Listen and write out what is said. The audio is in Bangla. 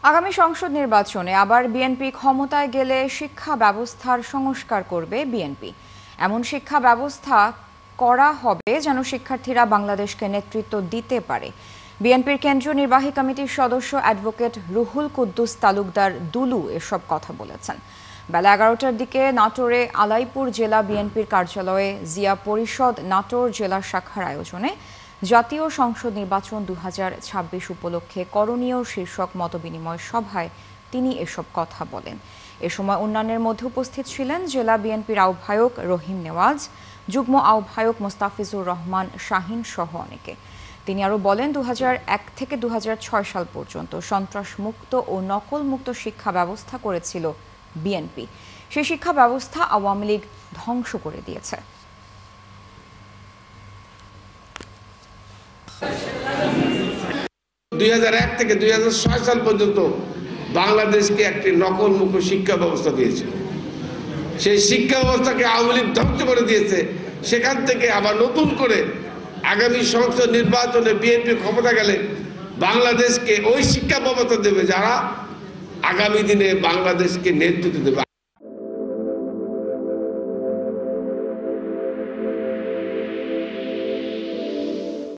আগামী সংসদ নির্বাচনে আবার বিএনপি ক্ষমতায় গেলে শিক্ষা ব্যবস্থার সংস্কার করবে বিএনপি। এমন শিক্ষা ব্যবস্থা করা হবে যেন শিক্ষার্থীরা বাংলাদেশকে নেতৃত্ব দিতে পারে। বিএনপির কেন্দ্রীয় নির্বাহী কমিটির সদস্য অ্যাডভোকেট রুহুল কুদ্দুস তালুকদার দুলু এসব কথা বলেছেন। বেলা 11টার দিকে নাটোরে আলাইপুর জেলা বিএনপির কার্যালয়ে জিয়া পরিষদ নাটোর জেলা শাখার আয়োজনে জাতীয় সংসদ নির্বাচন 2026 উপলক্ষে করণীয় শীর্ষক মতবিনিময় সভায় তিনি এসব কথা বলেন। এ সময় অন্যান্যের মধ্যে উপস্থিত ছিলেন জেলা বিএনপির আহ্বায়ক রহিম নেওয়াজ, যুগ্ম আহ্বায়ক মোস্তাফিজুর রহমান শাহিন সহ অনেকে। তিনি আরও বলেন, 2001 থেকে 2006 সাল পর্যন্ত সন্ত্রাসমুক্ত ও নকলমুক্ত শিক্ষা ব্যবস্থা করেছিল বিএনপি। সেই শিক্ষা ব্যবস্থা আওয়ামী লীগ ধ্বংস করে দিয়েছে। 2001 থেকে 2006 সাল পর্যন্ত বাংলাদেশকে একটি নকলমুক্ত শিক্ষা ব্যবস্থা দিয়েছিল। সেই শিক্ষা ব্যবস্থাকে আওয়ামী লীগ ধ্বংস করে দিয়েছে। সেখান থেকে আবার নতুন করে আগামী সংসদ নির্বাচনে বিএনপি ক্ষমতা গেলে বাংলাদেশকে ওই শিক্ষা ব্যবস্থা দেবে যারা আগামী দিনে বাংলাদেশকে নেতৃত্ব দেবে।